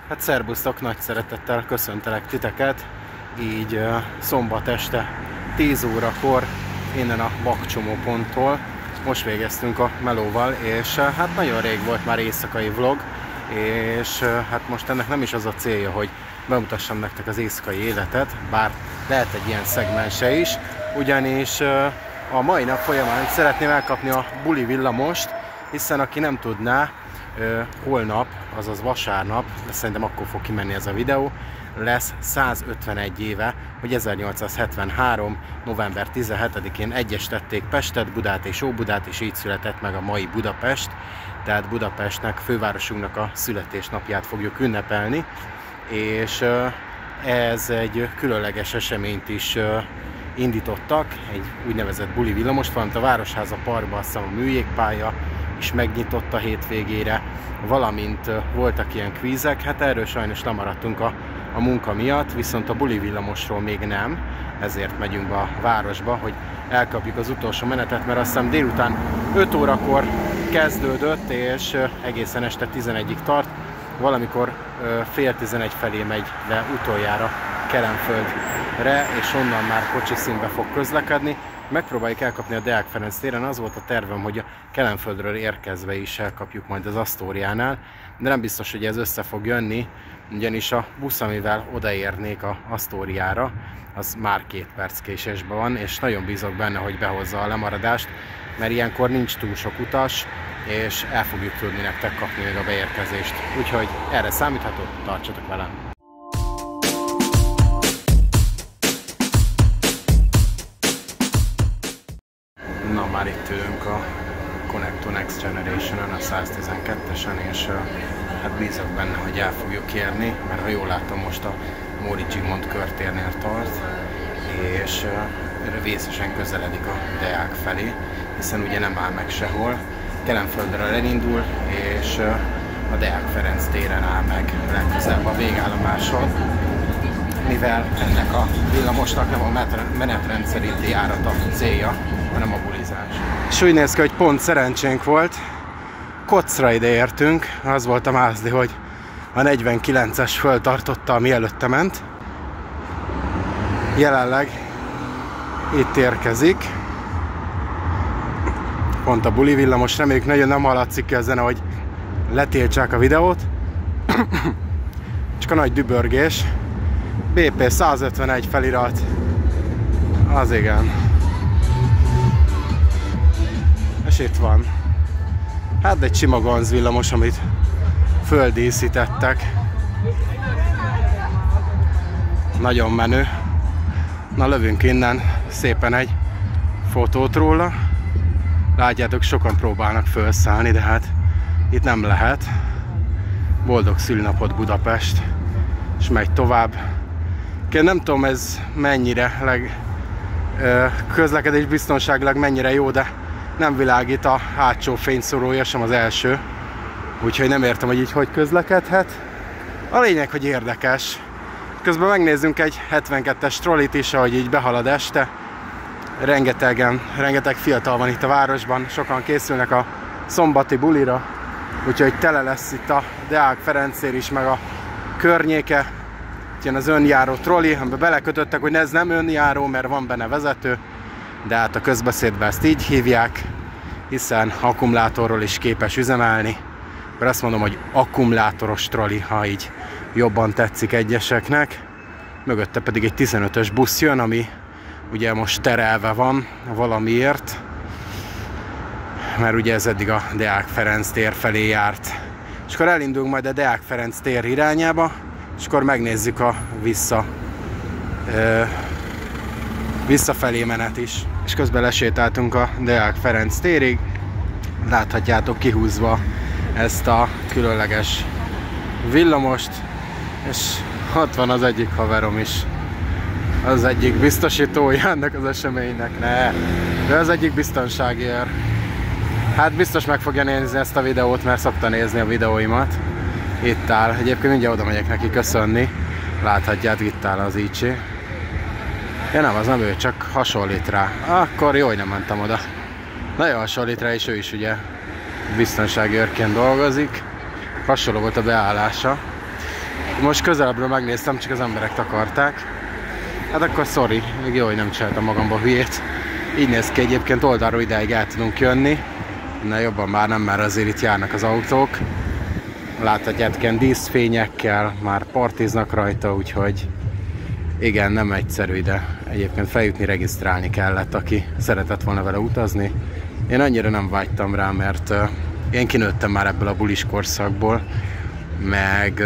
Hát szerbusztok, nagy szeretettel köszöntelek titeket, így szombat este 10 órakor innen a bakcsomóponttól. Most végeztünk a melóval, és hát nagyon rég volt már éjszakai vlog, és hát most ennek nem is az a célja, hogy bemutassam nektek az éjszakai életet, bár lehet egy ilyen szegmense is, ugyanis a mai nap folyamán szeretném elkapni a buli villamost, hiszen aki nem tudná, holnap, azaz vasárnap, de szerintem akkor fog kimenni ez a videó, lesz 151 éve, hogy 1873. november 17-én egyestették Pestet, Budát és Óbudát, és így született meg a mai Budapest. Tehát Budapestnek, fővárosunknak a születésnapját fogjuk ünnepelni, és ez egy különleges eseményt is indítottak, egy úgynevezett buli villamost, valamint a Városháza Parkban a műjégpálya is megnyitott a hétvégére, valamint voltak ilyen kvízek, hát erről sajnos lemaradtunk a munka miatt, viszont a buli villamosról még nem, ezért megyünk be a városba, hogy elkapjuk az utolsó menetet, mert azt hiszem délután 5 órakor kezdődött, és egészen este 11-ig tart, valamikor fél 11 felé megy le utoljára Kelenföldre, és onnan már kocsiszínbe fog közlekedni. Megpróbáljuk elkapni a Deák Ferenc téren, az volt a tervem, hogy a Kelenföldről érkezve is elkapjuk majd az Asztóriánál, de nem biztos, hogy ez össze fog jönni, ugyanis a busz, amivel odaérnék az Asztóriára, az már 2 perc késésben van, és nagyon bízok benne, hogy behozza a lemaradást, mert ilyenkor nincs túl sok utas, és el fogjuk tudni nektek kapni még a beérkezést. Úgyhogy erre számíthatok, tartsatok velem! Na, már itt ülünk a Connect to Next Generation-en, a 112-esen, és hát bízok benne, hogy el fogjuk érni, mert ha jól látom, most a Móricz Zsigmond körtérnél tart, és vészesen közeledik a Deák felé, hiszen ugye nem áll meg sehol. Kelenföldről elindul, és a Deák Ferenc téren áll meg legközelebb a végállomáson, mivel ennek a villamosnak nem a menetrend szerinti járata célja, hanem a bulizás. És úgy néz ki, hogy pont szerencsénk volt, Kocra ide értünk, az volt a mázli, hogy a 49-es föltartotta, ami előtte ment. Jelenleg itt érkezik. Pont a buli villamos, reméljük nagyon nem hallatszik ki a zene, hogy letiltsák a videót. Csak a nagy dübörgés. BP 151 felirat. Az igen. És itt van. Hát egy sima Ganz villamos, amit földíszítettek. Nagyon menő. Na, lövünk innen szépen egy fotót róla. Látjátok, sokan próbálnak felszállni, de hát itt nem lehet. Boldog szülinapot Budapest, és megy tovább. Nem tudom, ez mennyire közlekedés biztonságilag mennyire jó, de nem világít a hátsó fényszórója sem, az első. Úgyhogy nem értem, hogy így hogy közlekedhet. A lényeg, hogy érdekes. Közben megnézzünk egy 72-es trollit is, ahogy így behalad este. Rengeteg fiatal van itt a városban, sokan készülnek a szombati bulira, úgyhogy tele lesz itt a Deák Ferenc tér is, meg a környéke. Itt jön az önjáró trolli, amiben belekötöttek, hogy ez nem önjáró, mert van benne vezető, de hát a közbeszédben ezt így hívják, hiszen akkumulátorról is képes üzemelni. Akkor azt mondom, hogy akkumulátoros trolli, ha így jobban tetszik egyeseknek. Mögötte pedig egy 15-ös busz jön, ami ugye most terelve van valamiért, mert ugye ez eddig a Deák Ferenc tér felé járt. És akkor elindulunk majd a Deák Ferenc tér irányába, és akkor megnézzük a visszafelé menet is. És közben lesétáltunk a Deák Ferenc térig, láthatjátok kihúzva ezt a különleges villamost, és ott van az egyik haverom is. Az egyik biztosítója ennek az eseménynek, de az egyik biztonságért. Hát biztos meg fogja nézni ezt a videót, mert szokta nézni a videóimat. Itt áll, egyébként mindjárt oda megyek neki köszönni. Láthatjátok, itt áll az IC. Ja nem, az nem ő, csak hasonlít rá. Akkor jó, hogy nem mentem oda. Nagyon hasonlít rá, és ő is ugye biztonsági őrként dolgozik. Hasonló volt a beállása. Most közelebbről megnéztem, csak az emberek takarták. Hát akkor sorry, még jó, hogy nem csináltam magamba hülyét. Így néz ki, egyébként oldalról ideig el tudunk jönni. Innen jobban már nem, mert azért itt járnak az autók. Láthatjátok, ilyen díszfényekkel, már partiznak rajta, úgyhogy igen, nem egyszerű ide. Egyébként feljutni, regisztrálni kellett, aki szeretett volna vele utazni. Én annyira nem vágytam rá, mert én kinőttem már ebből a bulis korszakból, meg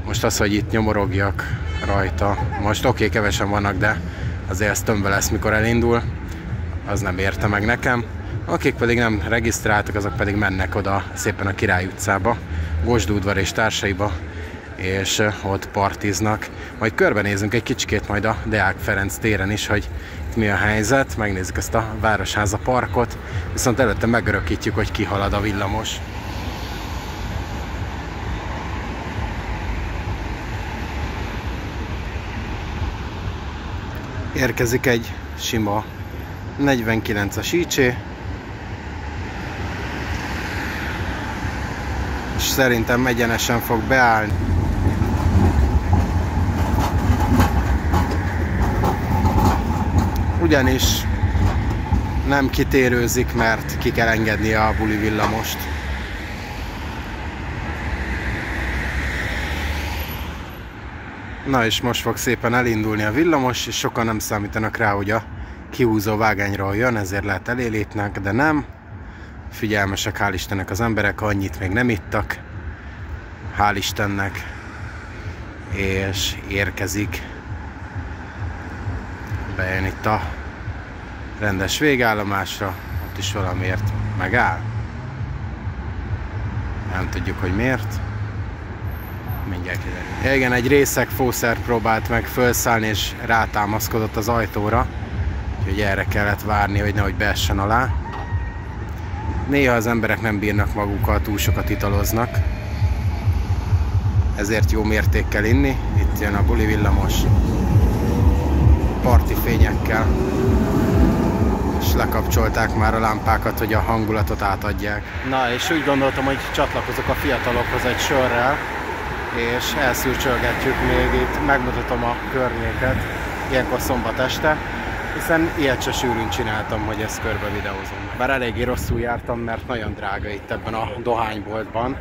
most az, hogy itt nyomorogjak rajta. Most oké, kevesen vannak, de azért ez tömbbe lesz, mikor elindul. Az nem érte meg nekem. Akik pedig nem regisztráltak, azok pedig mennek oda szépen a Király utcába, Gosdú udvar és társaiba, és ott partiznak. Majd körbenézünk egy kicsikét majd a Deák Ferenc téren is, hogy mi a helyzet. Megnézzük ezt a Városháza parkot, viszont előtte megörökítjük, hogy kihalad a villamos. Érkezik egy sima 49-es IC, és szerintem egyenesen fog beállni. Ugyanis nem kitérőzik, mert ki kell engednie a buli villamost. Na és most fog szépen elindulni a villamos, és sokan nem számítanak rá, hogy a kihúzó vágányról jön, ezért lehet elélítnek, de nem. Figyelmesek, hál' Istennek az emberek, annyit még nem ittak. Hál' Istennek. És érkezik. Bejön itt a rendes végállomásra, ott is valamiért megáll. Nem tudjuk, hogy miért. Mindjárt kiderül. Igen, egy részeg fószer próbált meg felszállni, és rátámaszkodott az ajtóra. Úgyhogy erre kellett várni, hogy nehogy beessen alá. Néha az emberek nem bírnak magukkal, túl sokat italoznak. Ezért jó mértékkel inni. Itt jön a buli villamos. Parti fényekkel. És lekapcsolták már a lámpákat, hogy a hangulatot átadják. Na, és úgy gondoltam, hogy csatlakozok a fiatalokhoz egy sörrel, és elszürcsölgetjük még itt, megmutatom a környéket, ilyenkor szombat este, hiszen ilyet se sűrűn csináltam, hogy ezt körbe videózom. Bár eléggé rosszul jártam, mert nagyon drága itt ebben a dohányboltban,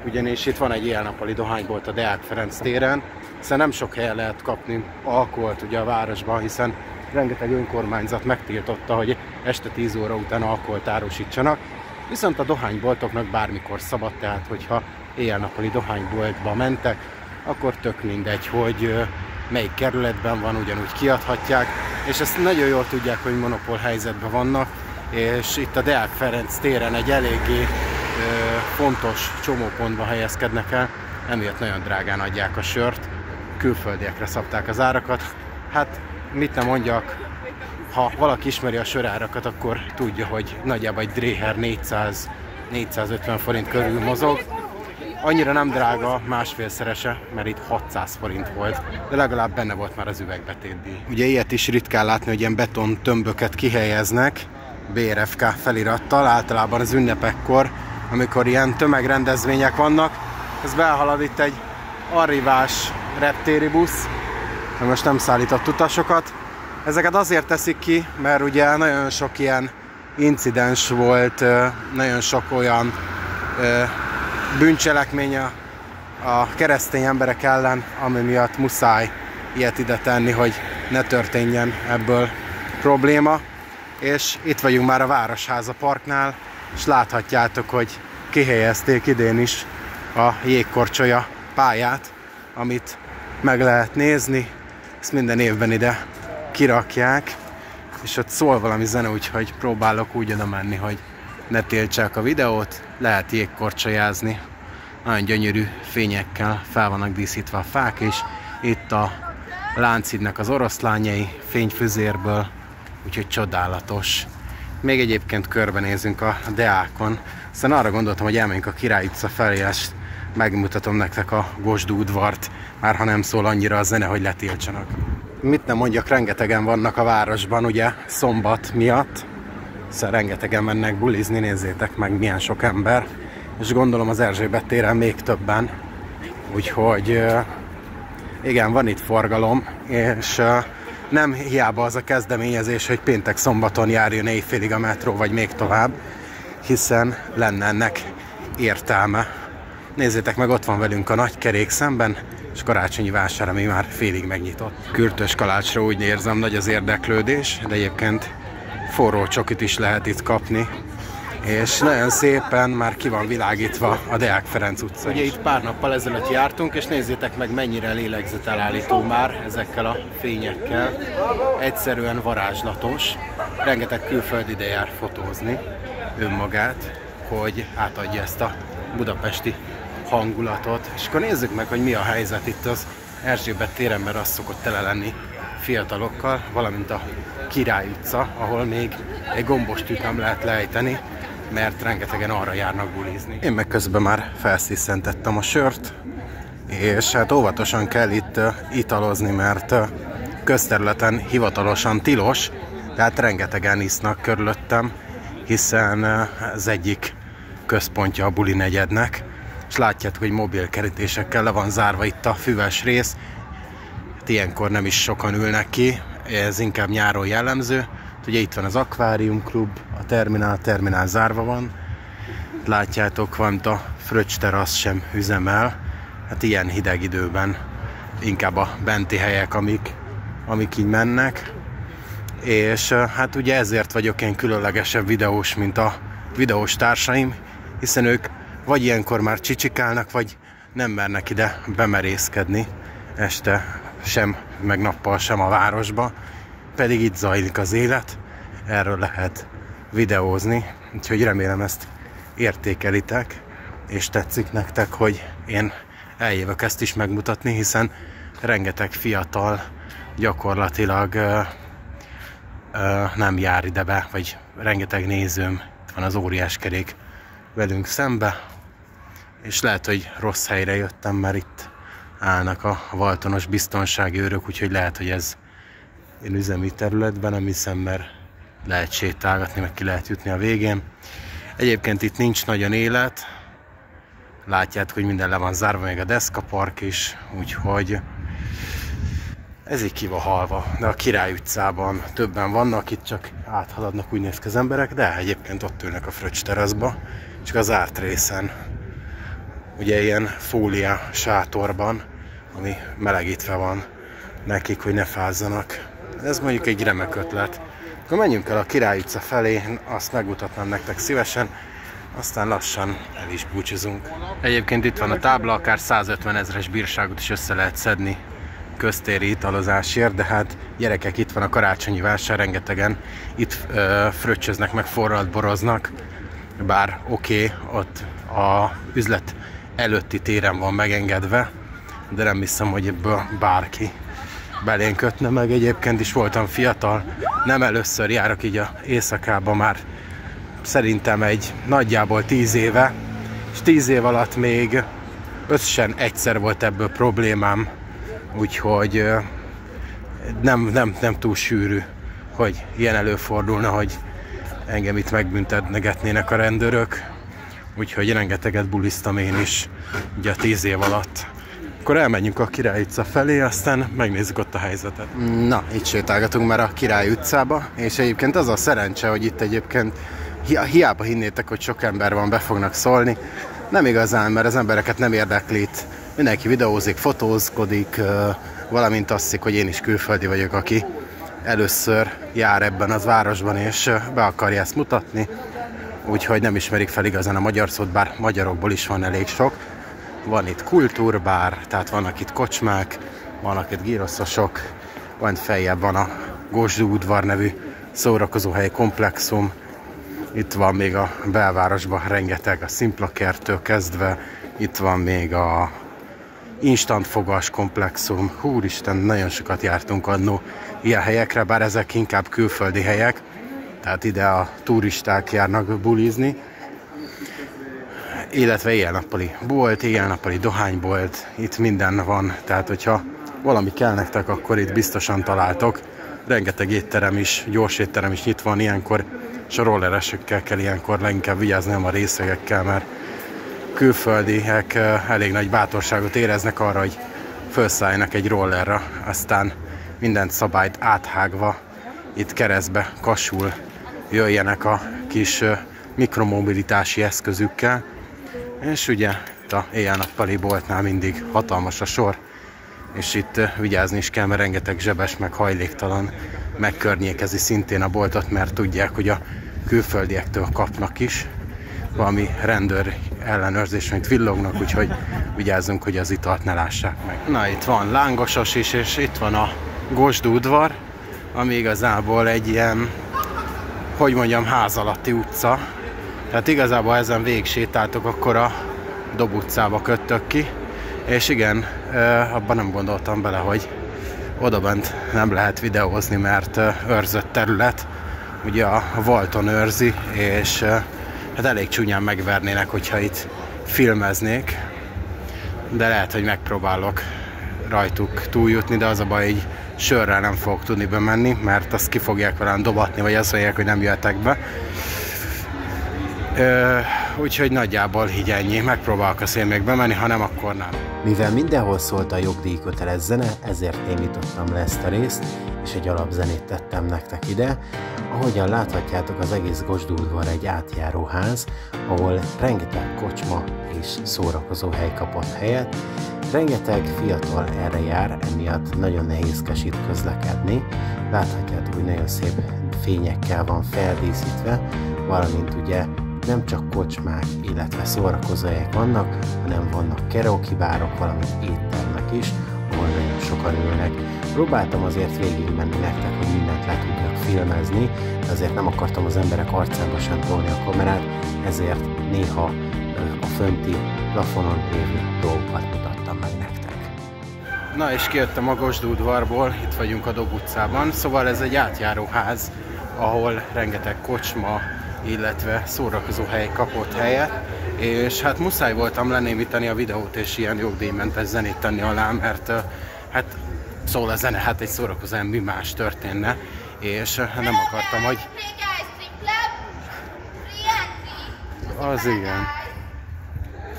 ugyanis itt van egy éjjel-nappali dohánybolt a Deák Ferenc téren, hiszen nem sok helyen lehet kapni alkoholt ugye a városban, hiszen rengeteg önkormányzat megtiltotta, hogy este 10 óra után alkoholt árusítsanak, viszont a dohányboltoknak bármikor szabad, tehát hogyha éjjel-nappali dohányboltba mentek, akkor tök mindegy, hogy melyik kerületben van, ugyanúgy kiadhatják, és ezt nagyon jól tudják, hogy monopól helyzetben vannak, és itt a Deák Ferenc téren egy eléggé fontos csomópontban helyezkednek el, emiatt nagyon drágán adják a sört, külföldiekre szabták az árakat. Hát mit nem mondjak, ha valaki ismeri a sörárakat, akkor tudja, hogy nagyjából egy Dréher 400-450 forint körül mozog. Annyira nem drága, másfélszerese, mert itt 600 forint volt, de legalább benne volt már az üvegbetétdíj. Ugye ilyet is ritkán látni, hogy ilyen beton tömböket kihelyeznek, BRFK felirattal, általában az ünnepekkor, amikor ilyen tömegrendezvények vannak. Ez behalad itt egy arrivás reptéri busz, de most nem szállított utasokat. Ezeket azért teszik ki, mert ugye nagyon sok ilyen incidens volt, nagyon sok olyan bűncselekmény a keresztény emberek ellen, ami miatt muszáj ilyet ide tenni, hogy ne történjen ebből probléma. És itt vagyunk már a Városháza parknál, és láthatjátok, hogy kihelyezték idén is a jégkorcsolya pályát, amit meg lehet nézni. Ezt minden évben ide kirakják, és ott szól valami zene, úgyhogy próbálok úgy oda menni, hogy ne tiltsák a videót. Lehet jégkorcsolyázni, nagyon gyönyörű fényekkel fel vannak díszítve a fák, és itt a Lánchídnak az oroszlányai fényfüzérből, úgyhogy csodálatos. Még egyébként körbenézünk a Deákon, aztán arra gondoltam, hogy elmenjünk a Király utca felé, és megmutatom nektek a Gosdú udvart, már ha nem szól annyira a zene, hogy letiltsanak. Mit nem mondjak, rengetegen vannak a városban, ugye, szombat miatt. Szóval rengetegen mennek bulizni, nézzétek meg milyen sok ember. És gondolom az Erzsébet téren még többen. Úgyhogy igen, van itt forgalom, és nem hiába az a kezdeményezés, hogy péntek-szombaton járjon éjfélig a metró, vagy még tovább, hiszen lenne ennek értelme. Nézzétek meg, ott van velünk a Nagykerék szemben, és karácsonyi vásár, ami már félig megnyitott. Kürtös kalácsra úgy érzem, nagy az érdeklődés, de egyébként forró csokit is lehet itt kapni. És nagyon szépen már ki van világítva a Deák Ferenc utca. Ugye itt pár nappal ezelőtt jártunk, és nézzétek meg, mennyire lélegzetelállító már ezekkel a fényekkel. Egyszerűen varázslatos. Rengeteg külföldi ide jár fotózni önmagát, hogy átadja ezt a budapesti hangulatot. És akkor nézzük meg, hogy mi a helyzet itt az Erzsébet téren, mert az szokott tele lenni fiatalokkal, valamint a Király utca, ahol még egy gombostűt nem lehet lejteni, mert rengetegen arra járnak bulizni. Én meg közben már felsziszentettem a sört, és hát óvatosan kell itt italozni, mert közterületen hivatalosan tilos, tehát rengetegen isznak körülöttem, hiszen ez egyik központja a buli negyednek, és látjátok, hogy mobilkerítésekkel le van zárva itt a füves rész. Ilyenkor nem is sokan ülnek ki, ez inkább nyáron jellemző. Ugye itt van az Akvárium Klub, a terminál zárva van. Látjátok, van a Fröccs terasz sem üzemel. Hát ilyen hideg időben inkább a benti helyek, amik így mennek. És hát ugye ezért vagyok én különlegesebb videós, mint a videós társaim, hiszen ők vagy ilyenkor már csicsikálnak, vagy nem mernek ide bemerészkedni este sem, meg nappal sem a városba, pedig itt zajlik az élet, erről lehet videózni, úgyhogy remélem ezt értékelitek, és tetszik nektek, hogy én eljövök ezt is megmutatni, hiszen rengeteg fiatal gyakorlatilag nem jár ide be, vagy rengeteg nézőm, itt van az Óriáskerék velünk szembe, és lehet, hogy rossz helyre jöttem, mert itt állnak a valtonos biztonsági őrök, úgyhogy lehet, hogy ez én üzemi területben, nem hiszem, mert lehet sétálgatni, meg ki lehet jutni a végén. Egyébként itt nincs nagyon élet, látjátok, hogy minden le van zárva, még a deszkapark is, úgyhogy ez így ki van halva. De a Király utcában többen vannak, itt csak áthaladnak, úgy néz ki az emberek, de egyébként ott ülnek a Fröccs teraszba, csak az zárt részen. Ugye ilyen fólia sátorban, ami melegítve van nekik, hogy ne fázzanak. Ez mondjuk egy remek ötlet. Akkor menjünk el a Király utca felé, azt megmutatnám nektek szívesen, aztán lassan el is búcsúzunk. Egyébként itt van a tábla, akár 150 000-es bírságot is össze lehet szedni köztéri italozásért, de hát gyerekek, itt van a karácsonyi vásár, rengetegen itt fröccsöznek, meg forralt boroznak, bár oké, ott a üzlet előtti téren van megengedve, de nem hiszem, hogy ebből bárki belén kötne meg. Egyébként is voltam fiatal, nem először járok így a éjszakában, már szerintem egy nagyjából 10 éve, és 10 év alatt még összesen egyszer volt ebből problémám, úgyhogy nem túl sűrű, hogy ilyen előfordulna, hogy engem itt megbüntetnegetnének a rendőrök, úgyhogy rengeteget buliztam én is ugye a 10 év alatt. Akkor elmenjünk a Király utca felé, aztán megnézzük ott a helyzetet. Na, itt sétálgatunk már a Király utcába, és egyébként az a szerencse, hogy itt egyébként hiába hinnétek, hogy sok ember van, be fognak szólni. Nem igazán, mert az embereket nem érdekli itt. Mindenki videózik, fotózkodik, valamint azt hiszik, hogy én is külföldi vagyok, aki először jár ebben az városban, és be akarja ezt mutatni. Úgyhogy nem ismerik fel igazán a magyar szót, bár magyarokból is van elég sok. Van itt kultúrbár, tehát vannak itt kocsmák, vannak itt gyroszosok, van feljebb van a Gosdú udvar nevű szórakozóhelyi komplexum. Itt van még a belvárosban rengeteg, a Szimplakertől kezdve, itt van még a Instant fogas komplexum. Húristen, nagyon sokat jártunk annó ilyen helyekre, bár ezek inkább külföldi helyek, tehát ide a turisták járnak bulizni. Illetve éjjel-nappali bolt, éjjel-nappali dohánybolt, itt minden van, tehát hogyha valami kell nektek, akkor itt biztosan találtok. Rengeteg étterem is, gyors étterem is nyitva van ilyenkor, és a rolleresekkel kell ilyenkor leginkább vigyázni, nem a részegekkel, mert külföldiek elég nagy bátorságot éreznek arra, hogy felszálljanak egy rollerra, aztán mindent szabályt áthágva itt keresztbe Kassul jöjjenek a kis mikromobilitási eszközükkel, és ugye itt a éjjel-nappali boltnál mindig hatalmas a sor, és itt vigyázni is kell, mert rengeteg zsebes meg hajléktalan megkörnyékezi szintén a boltot, mert tudják, hogy a külföldiektől kapnak is valami rendőr ellenőrzés, mint villognak, úgyhogy vigyázzunk, hogy az italt ne lássák meg. Na, itt van Lángosos is, és itt van a Gosdú udvar, ami igazából egy ilyen, hogy mondjam, ház alatti utca. Tehát igazából ezen végig sétáltok, akkor a Dob utcába köttök ki, és igen, abban nem gondoltam bele, hogy odabent nem lehet videózni, mert őrzött terület, ugye a Walton őrzi, és hát elég csúnyán megvernének, hogyha itt filmeznék, de lehet, hogy megpróbálok rajtuk túljutni, de az a baj, hogy sörrel nem fogok tudni bemenni, mert azt ki fogják velem dobatni, vagy azt mondják, hogy nem jöhetek be. Úgyhogy nagyjából így ennyi, megpróbálok azt én még bemenni, ha nem, akkor nem. Mivel mindenhol szólt a jogdíjkötelez zene, ezért némítottam le ezt a részt, és egy alapzenét tettem nektek ide. Ahogyan láthatjátok, az egész Gosdú udvar egy átjáróház, ahol rengeteg kocsma és szórakozó hely kapott helyet. Rengeteg fiatal erre jár, emiatt nagyon nehézkes itt közlekedni. Láthatjátok, hogy nagyon szép fényekkel van feldíszítve, valamint ugye nem csak kocsmák, illetve szórakozóhelyek vannak, hanem vannak karaoke bárok, valamint éttermek is, ahol nagyon sokan ülnek. Próbáltam azért végigmenni nektek, hogy mindent le tudjak filmezni, de azért nem akartam az emberek arcába sem tolni a kamerát, ezért néha a fönti plafonon lévő dolgokat mutattam meg nektek. Na, és kijöttem a Gosdú udvarból, itt vagyunk a Dob utcában, szóval ez egy átjáróház, ahol rengeteg kocsma, illetve szórakozóhely kapott helyet, és hát muszáj voltam lenémítani a videót és ilyen jogdíjmentes zenét tenni alá, mert hát szól a zene, hát egy szórakozóhelyen mi más történne, és nem akartam, hogy...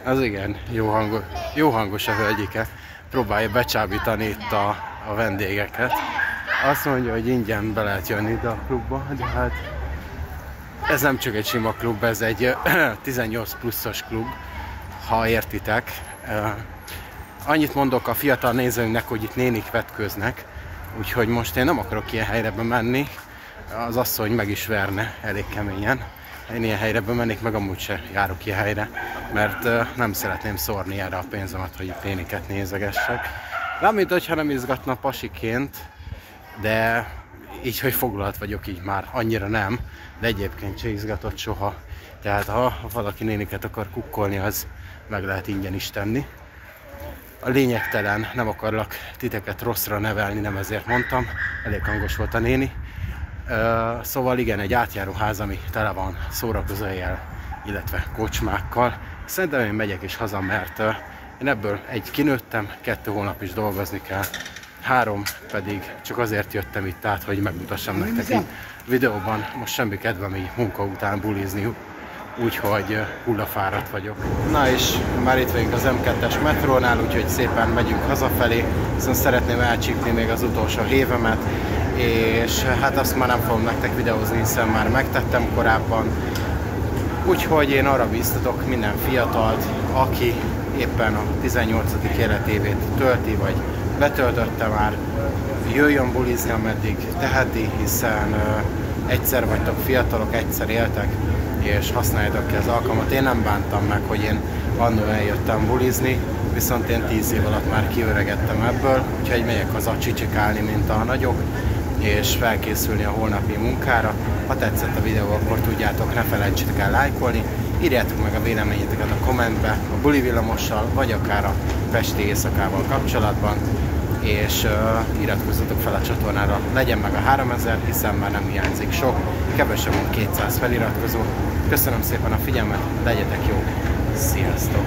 Az igen, jó hangos a hölgyike, próbálja becsábítani itt a vendégeket. Azt mondja, hogy ingyen be lehet jönni ide a klubba, de hát ez nem csak egy sima klub, ez egy 18 pluszos klub, ha értitek. Annyit mondok a fiatal nézőinknek, hogy itt nénik vetköznek, úgyhogy most én nem akarok ilyen helyre bemenni, az asszony meg is verne elég keményen. Én ilyen helyre bemennék, meg amúgy se járok ilyen helyre, mert nem szeretném szórni erre a pénzemet, hogy itt néniket nézegessek. Nem, mint hogyha nem izgatna pasiként, de így, hogy foglalt vagyok, így már annyira nem, de egyébként se izgatott soha. Tehát ha valaki néniket akar kukkolni, az meg lehet ingyen is tenni. A lényegtelen, nem akarlak titeket rosszra nevelni, nem ezért mondtam, elég hangos volt a néni. Szóval igen, egy átjáróház, ami tele van szórakozóhellyel, illetve kocsmákkal. Szerintem én megyek is haza, mert én ebből egy kinőttem, 2 hónap is dolgozni kell, 3 pedig csak azért jöttem itt át, hogy megmutassam nektek így videóban. Most semmi kedvem így munka után bulizni, úgyhogy hullafáradt vagyok. Na és már itt vagyunk az M2-es metrónál, úgyhogy szépen megyünk hazafelé, viszont szeretném elcsípni még az utolsó hévemet, és hát azt már nem fogom nektek videózni, hiszen már megtettem korábban. Úgyhogy én arra bíztatok minden fiatalt, aki éppen a 18. életévét tölti, vagy betöltötte már, jöjjön bulizni, ameddig teheti, hiszen egyszer vagytok fiatalok, egyszer éltek, és használjátok ki az alkalmat. Én nem bántam meg, hogy én annól eljöttem bulizni, viszont én 10 év alatt már kiöregettem ebből, úgyhogy megyek haza csicsikálni, mint a nagyok, és felkészülni a holnapi munkára. Ha tetszett a videó, akkor tudjátok, ne felejtsétek el lájkolni, írjátok meg a véleményeteket a kommentbe a buli villamossal, vagy akár a pesti éjszakával kapcsolatban, és iratkozzatok fel a csatornára, legyen meg a 3000, hiszen már nem hiányzik sok, kevesebb mint 200 feliratkozó. Köszönöm szépen a figyelmet, legyetek jók, sziasztok!